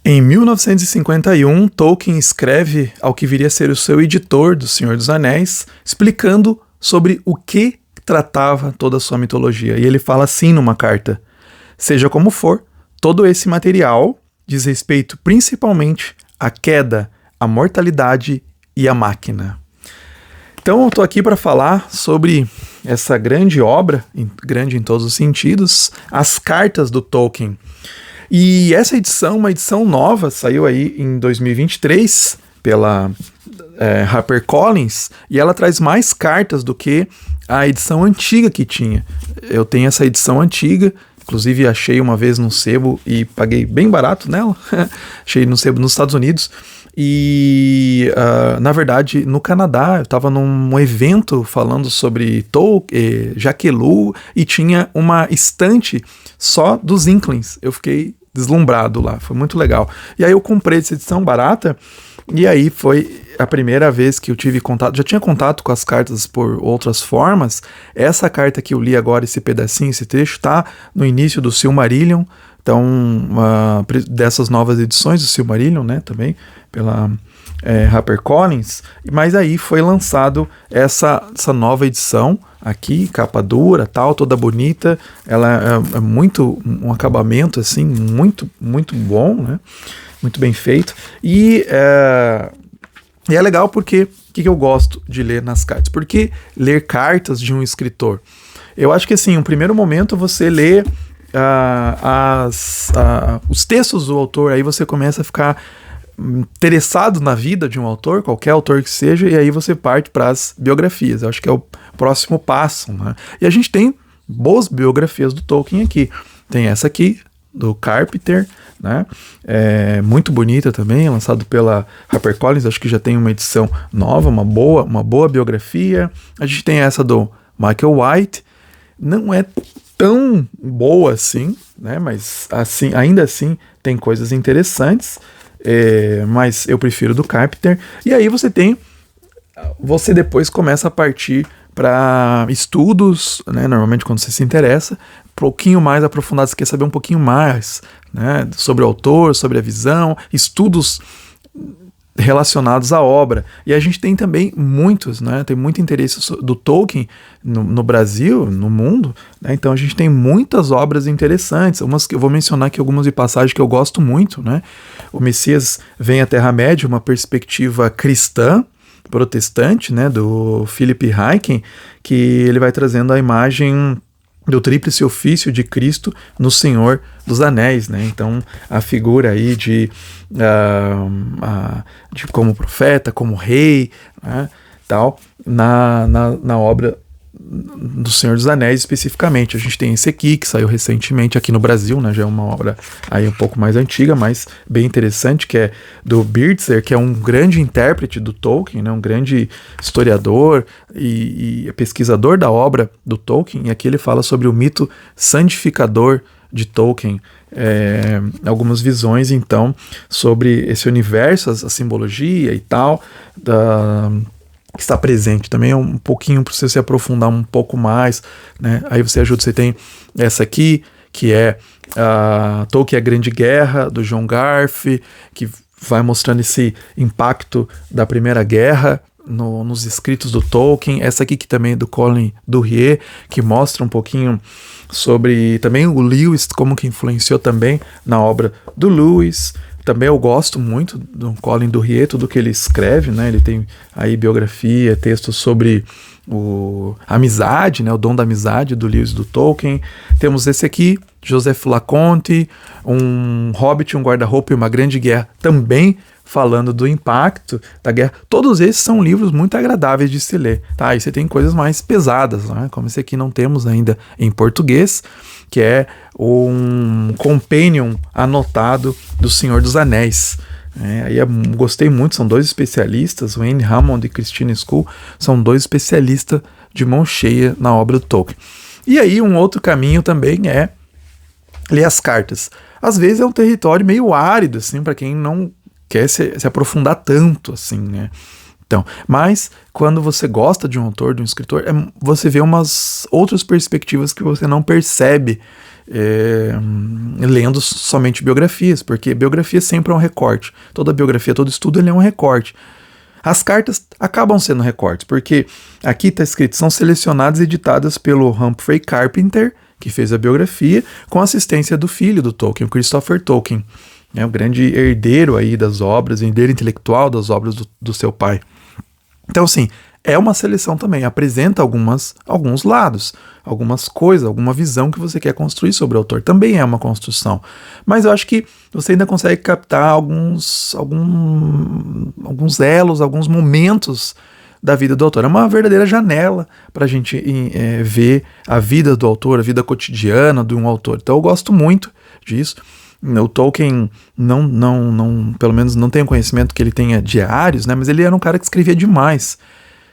Em 1951, Tolkien escreve ao que viria a ser o seu editor do Senhor dos Anéis, explicando sobre o que tratava toda a sua mitologia. E ele fala assim numa carta: seja como for, todo esse material diz respeito principalmente à queda, à mortalidade e à máquina. Então eu estou aqui para falar sobre essa grande obra, grande em todos os sentidos, as cartas do Tolkien. E essa edição, uma edição nova, saiu aí em 2023 pela HarperCollins, e ela traz mais cartas do que a edição antiga que tinha. Eu tenho essa edição antiga, inclusive achei uma vez no sebo e paguei bem barato nela, achei no sebo nos Estados Unidos, e na verdade no Canadá eu estava num evento falando sobre Tolkien, Jaquelu, e tinha uma estante só dos Inklings. Eu fiquei deslumbrado lá, foi muito legal. E aí eu comprei essa edição barata, e aí foi a primeira vez que eu tive contato. Já tinha contato com as cartas por outras formas. Essa carta que eu li agora, esse pedacinho, esse trecho, tá no início do Silmarillion. Então, dessas novas edições do Silmarillion, né, também, pela HarperCollins. Mas aí foi lançado essa nova edição aqui, capa dura, tal, toda bonita. Ela é muito, um acabamento assim, muito, muito bom, né? Muito bem feito. E é legal porque, o que eu gosto de ler nas cartas? Porque ler cartas de um escritor? Eu acho que assim, um primeiro momento você lê os textos do autor, aí você começa a ficar interessado na vida de um autor, qualquer autor que seja, e aí você parte para as biografias. Eu acho que é o próximo passo, né? E a gente tem boas biografias do Tolkien aqui. Tem essa aqui, do Carpenter, né? Muito bonita também, lançado pela HarperCollins, acho que já tem uma edição nova, uma boa biografia. A gente tem essa do Michael White, não é tão boa assim, né? Mas assim, ainda assim tem coisas interessantes. Mas eu prefiro do Carpenter. E aí você depois começa a partir para estudos, né? Normalmente quando você se interessa, um pouquinho mais aprofundado, você quer saber um pouquinho mais, né? Sobre o autor, sobre a visão, estudos relacionados à obra. E a gente tem também muitos, né? Tem muito interesse do Tolkien no Brasil, no mundo, né? Então a gente tem muitas obras interessantes, umas que eu vou mencionar aqui, algumas de passagem que eu gosto muito, né? O Messias Vem à Terra-média, uma perspectiva cristã, protestante, né? Do Philip Ryken, que ele vai trazendo a imagem do tríplice ofício de Cristo no Senhor dos Anéis, né? Então a figura aí de como profeta, como rei, né? Tal, na obra do Senhor dos Anéis especificamente. A gente tem esse aqui, que saiu recentemente aqui no Brasil, né? Já é uma obra aí um pouco mais antiga, mas bem interessante, que é do Beardsley, que é um grande intérprete do Tolkien, né? Um grande historiador e pesquisador da obra do Tolkien, e aqui ele fala sobre o mito santificador de Tolkien, algumas visões então sobre esse universo, a simbologia e tal, que está presente. Também é um pouquinho para você se aprofundar um pouco mais, né? Aí você ajuda, você tem essa aqui, que é Tolkien, a Grande Guerra, do John Garth, que vai mostrando esse impacto da Primeira Guerra nos escritos do Tolkien. Essa aqui que também é do Colin Durrier, que mostra um pouquinho sobre também o Lewis, como que influenciou também na obra do Lewis. Também eu gosto muito do Colin Durrier, tudo que ele escreve, né? Ele tem aí biografia, textos sobre a amizade, né? O dom da amizade do Lewis e do Tolkien. Temos esse aqui, Joseph Laconte, um Hobbit, um guarda-roupa e uma grande guerra, também falando do impacto da guerra. Todos esses são livros muito agradáveis de se ler, tá? Aí você tem coisas mais pesadas, né? Como esse aqui não temos ainda em português, que é um companion anotado do Senhor dos Anéis. Aí gostei muito, são dois especialistas, Wayne Hammond e Christine School, são dois especialistas de mão cheia na obra do Tolkien. E aí um outro caminho também é ler as cartas. Às vezes é um território meio árido, assim, para quem não quer se aprofundar tanto, assim, né? Então, mas quando você gosta de um autor, de um escritor, você vê umas outras perspectivas que você não percebe lendo somente biografias, porque biografia sempre é um recorte. Toda biografia, todo estudo, ele é um recorte. As cartas acabam sendo recortes, porque aqui está escrito, são selecionadas e editadas pelo Humphrey Carpenter, que fez a biografia, com assistência do filho do Tolkien, o Christopher Tolkien, o grande herdeiro aí das obras, herdeiro intelectual das obras do seu pai. Então, assim, é uma seleção também, apresenta alguns lados, algumas coisas, alguma visão que você quer construir sobre o autor. Também é uma construção. Mas eu acho que você ainda consegue captar alguns elos, alguns momentos da vida do autor. É uma verdadeira janela para a gente ver a vida do autor, a vida cotidiana de um autor. Então eu gosto muito disso. O Tolkien, pelo menos não tenho conhecimento que ele tenha diários, né? Mas ele era um cara que escrevia demais.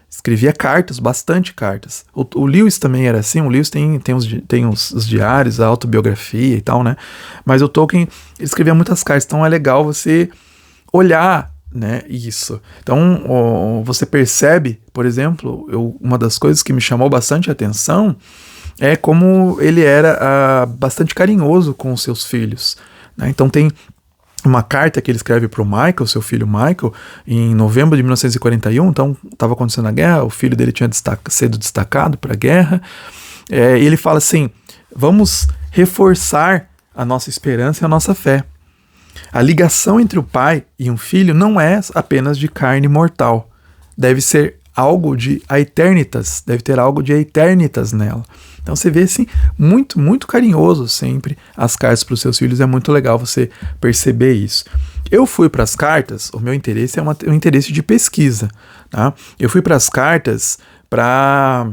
Escrevia cartas, bastante cartas. O Lewis também era assim. O Lewis tem os diários, a autobiografia e tal, né? Mas o Tolkien, ele escrevia muitas cartas. Então é legal você olhar, né, isso. Então você percebe, por exemplo, uma das coisas que me chamou bastante a atenção é como ele era bastante carinhoso com os seus filhos, né? Então tem uma carta que ele escreve para o Michael, seu filho Michael, em novembro de 1941, então estava acontecendo a guerra, o filho dele tinha sido destacado para a guerra, e ele fala assim, vamos reforçar a nossa esperança e a nossa fé. A ligação entre o pai e um filho não é apenas de carne mortal. Deve ser algo de aeternitas, deve ter algo de eternitas nela. Então você vê assim, muito, muito carinhoso sempre as cartas para os seus filhos, é muito legal você perceber isso. Eu fui para as cartas, o meu interesse é um interesse de pesquisa, tá? Eu fui para as cartas para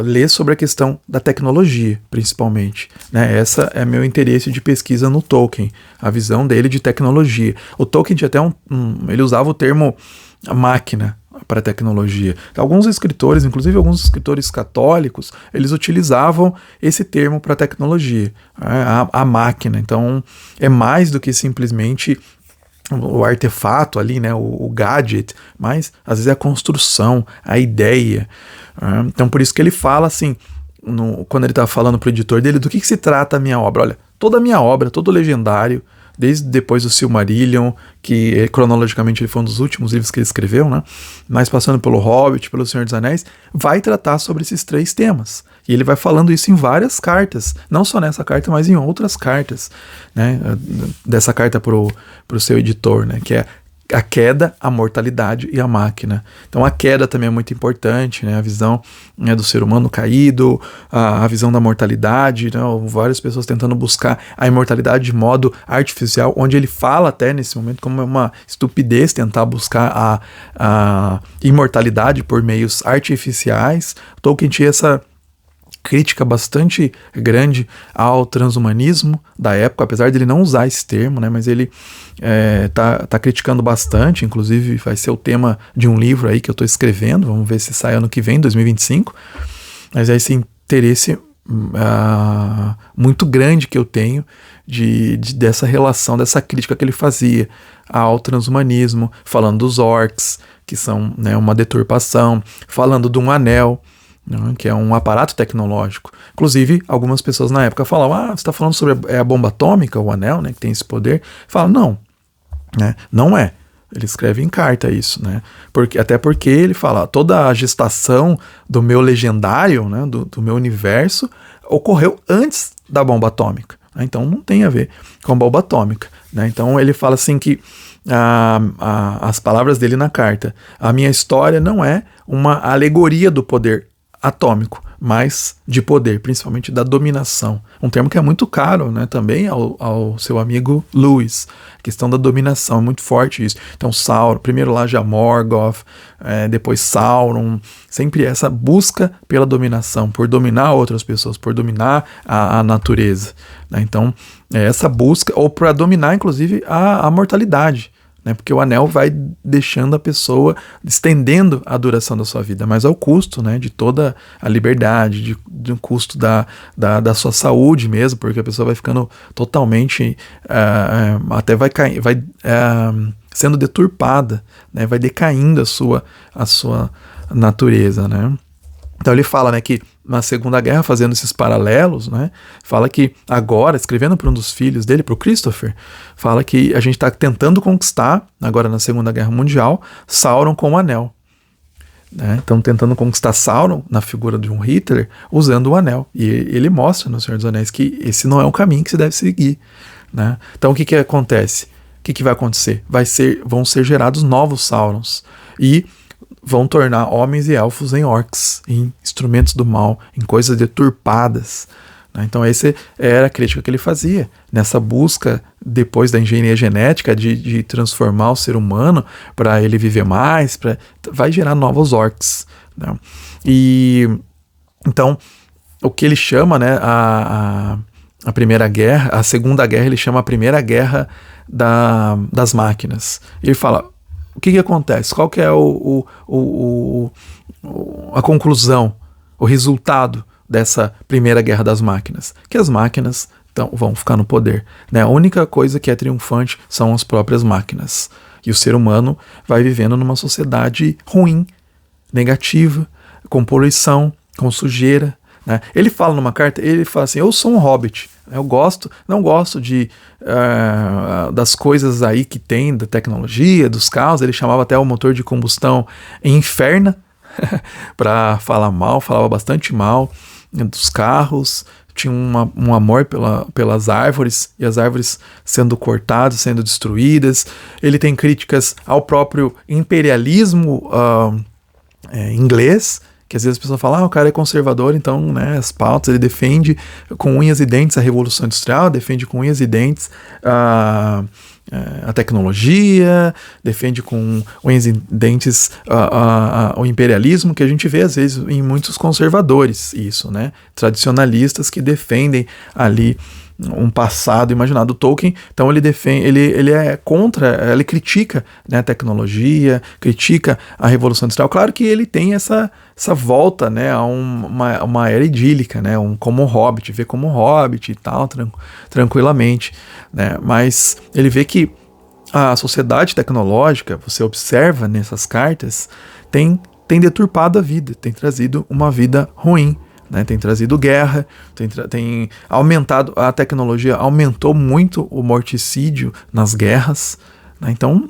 ler sobre a questão da tecnologia, principalmente, né? Essa é meu interesse de pesquisa no Tolkien, a visão dele de tecnologia. O Tolkien tinha até ele usava o termo máquina para tecnologia. Alguns escritores, inclusive alguns escritores católicos, eles utilizavam esse termo para tecnologia, a máquina. Então é mais do que simplesmente o artefato ali, né, o gadget, mas às vezes é a construção, a ideia. Então por isso que ele fala assim, quando ele está falando para o editor dele, do que se trata a minha obra? Olha, toda a minha obra, todo o Legendário, desde depois do Silmarillion, que cronologicamente ele foi um dos últimos livros que ele escreveu, né? Mas passando pelo Hobbit, pelo Senhor dos Anéis, vai tratar sobre esses 3 temas. E ele vai falando isso em várias cartas, não só nessa carta, mas em outras cartas, né? Dessa carta pro seu editor, né? Que é a queda, a mortalidade e a máquina. Então a queda também é muito importante, né? A visão, né, do ser humano caído, a visão da mortalidade, né? Várias pessoas tentando buscar a imortalidade de modo artificial, onde ele fala até nesse momento como é uma estupidez tentar buscar a imortalidade por meios artificiais. Tolkien tinha essa crítica bastante grande ao transhumanismo da época, apesar de ele não usar esse termo, né, mas ele tá criticando bastante, inclusive vai ser o tema de um livro aí que eu estou escrevendo, vamos ver se sai ano que vem, 2025, mas é esse interesse muito grande que eu tenho dessa relação, dessa crítica que ele fazia ao transhumanismo, falando dos orcs, que são, né, uma deturpação, falando de um anel, que é um aparato tecnológico. Inclusive, algumas pessoas na época falavam, você está falando sobre a bomba atômica, o anel, né, que tem esse poder. Fala, não, né, não é. Ele escreve em carta isso, né? Até porque ele fala, toda a gestação do meu legendário, né, do meu universo, ocorreu antes da bomba atômica. Né? Então não tem a ver com a bomba atômica. Né? Então ele fala assim que as palavras dele na carta, a minha história não é uma alegoria do poder atômico, mas de poder, principalmente da dominação. Um termo que é muito caro, né, também ao seu amigo Lewis. A questão da dominação, é muito forte isso. Então Sauron, primeiro lá já Morgoth, depois Sauron, sempre essa busca pela dominação, por dominar outras pessoas, por dominar a natureza. Né? Então essa busca, ou para dominar inclusive a mortalidade. Porque o anel vai deixando a pessoa, estendendo a duração da sua vida, mas ao custo, né, de toda a liberdade, de um custo da sua saúde mesmo, porque a pessoa vai ficando totalmente, até vai sendo deturpada, né, vai decaindo a sua natureza, né. Então ele fala, né, que na Segunda Guerra, fazendo esses paralelos, né, fala que agora, escrevendo para um dos filhos dele, para o Christopher, fala que a gente está tentando conquistar, agora na Segunda Guerra Mundial, Sauron com o anel. Né? Então tentando conquistar Sauron na figura de um Hitler usando o anel. E ele mostra no Senhor dos Anéis que esse não é o caminho que se deve seguir. Né? Então o que acontece? O que vai acontecer? Vão ser gerados novos Saurons. E vão tornar homens e elfos em orcs, em instrumentos do mal, em coisas deturpadas. Né? Então essa era a crítica que ele fazia, nessa busca, depois da engenharia genética, de transformar o ser humano para ele viver mais, vai gerar novos orcs. Né? E então, o que ele chama, né, a Primeira Guerra, a Segunda Guerra, ele chama a Primeira Guerra das Máquinas. Ele fala, o que acontece? Qual que é a conclusão, o resultado dessa Primeira Guerra das Máquinas? Que as máquinas vão ficar no poder. Né? A única coisa que é triunfante são as próprias máquinas. E o ser humano vai vivendo numa sociedade ruim, negativa, com poluição, com sujeira. Né? Ele fala numa carta, ele fala assim, eu sou um hobbit, não gosto das coisas aí que tem, da tecnologia, dos carros. Ele chamava até o motor de combustão inferna, para falar mal, falava bastante mal dos carros, tinha um amor pelas árvores, e as árvores sendo cortadas, sendo destruídas. Ele tem críticas ao próprio imperialismo inglês, que às vezes a pessoa fala, o cara é conservador, então, né, as pautas, ele defende com unhas e dentes a Revolução Industrial, defende com unhas e dentes a tecnologia, defende com unhas e dentes o imperialismo, que a gente vê às vezes em muitos conservadores, isso, né, tradicionalistas que defendem ali um passado imaginado. O Tolkien, então ele é contra, ele critica, né, a tecnologia, critica a Revolução Industrial. Claro que ele tem essa volta, né, a uma era idílica, né, como um hobbit, vê como um hobbit e tal, tranquilamente, né, mas ele vê que a sociedade tecnológica, você observa nessas cartas, tem deturpado a vida, tem trazido uma vida ruim. Né, tem trazido guerra, tem aumentado, a tecnologia aumentou muito o morticídio nas guerras. Né, então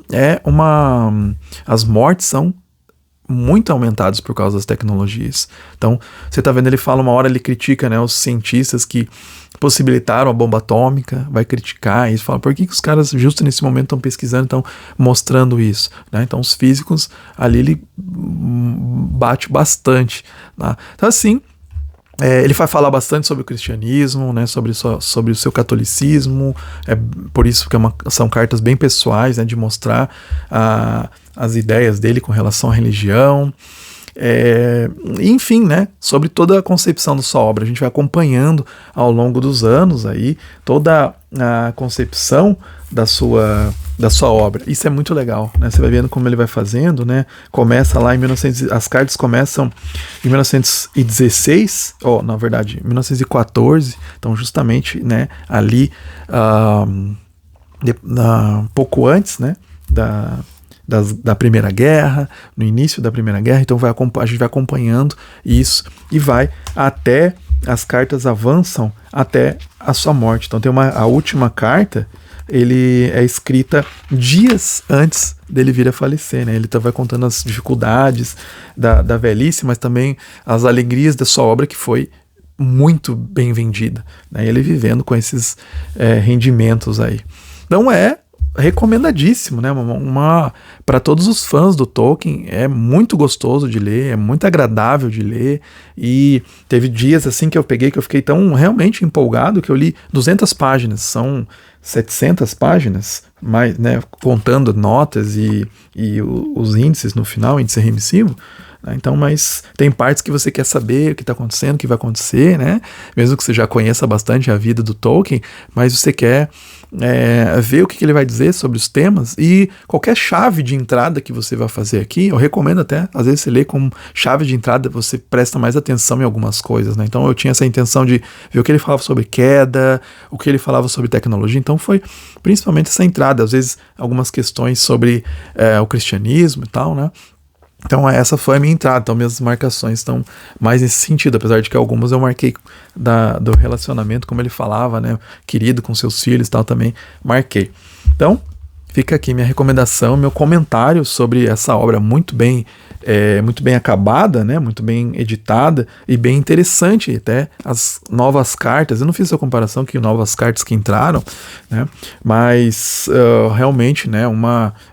as mortes são muito aumentadas por causa das tecnologias. Então você está vendo, ele fala uma hora, ele critica, né, os cientistas que possibilitaram a bomba atômica, vai criticar isso, fala por que os caras justo nesse momento estão pesquisando, estão mostrando isso. Né? Então os físicos ali, ele bate bastante. Né? Então assim, ele vai falar bastante sobre o cristianismo, né, sobre o seu catolicismo, por isso que são cartas bem pessoais, né, de mostrar as ideias dele com relação à religião, enfim, né, sobre toda a concepção da sua obra. A gente vai acompanhando ao longo dos anos aí toda a concepção da sua obra. Isso é muito legal, né? Você vai vendo como ele vai fazendo, né? Começa lá as cartas começam em 1916, na verdade, 1914, então justamente, né, ali pouco antes, né, da Primeira Guerra, no início da Primeira Guerra. Então a gente vai acompanhando isso e vai até as cartas avançam até a sua morte. Então tem a última carta, ele é escrita dias antes dele vir a falecer, né? Ele vai contando as dificuldades da velhice, mas também as alegrias da sua obra, que foi muito bem vendida, né? Ele vivendo com esses rendimentos aí. Então recomendadíssimo, né? Para todos os fãs do Tolkien, é muito gostoso de ler, é muito agradável de ler, e teve dias assim que eu fiquei tão realmente empolgado que eu li 200 páginas, são 700 páginas, mais, né, contando notas e os índices no final, índice remissivo. Então, mas tem partes que você quer saber o que está acontecendo, o que vai acontecer, né? Mesmo que você já conheça bastante a vida do Tolkien, mas você quer ver o que ele vai dizer sobre os temas, e qualquer chave de entrada que você vai fazer aqui, eu recomendo até, às vezes você lê como chave de entrada, você presta mais atenção em algumas coisas, né? Então eu tinha essa intenção de ver o que ele falava sobre queda, o que ele falava sobre tecnologia, então foi principalmente essa entrada, às vezes algumas questões sobre o cristianismo e tal, né? Então essa foi a minha entrada, então minhas marcações estão mais nesse sentido, apesar de que algumas eu marquei do relacionamento, como ele falava, né, querido com seus filhos e tal, também marquei. Então fica aqui minha recomendação, meu comentário sobre essa obra muito bem acabada, né, muito bem editada e bem interessante, até as novas cartas. Eu não fiz essa comparação que novas cartas que entraram, né, mas realmente, né,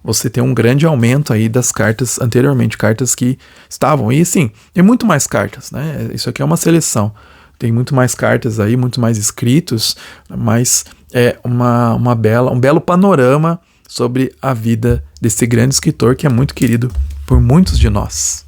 você tem um grande aumento aí das cartas anteriormente, cartas que estavam. E sim, tem muito mais cartas, né? Isso aqui é uma seleção. Tem muito mais cartas aí, muito mais escritos, mas é um belo panorama sobre a vida desse grande escritor que é muito querido por muitos de nós.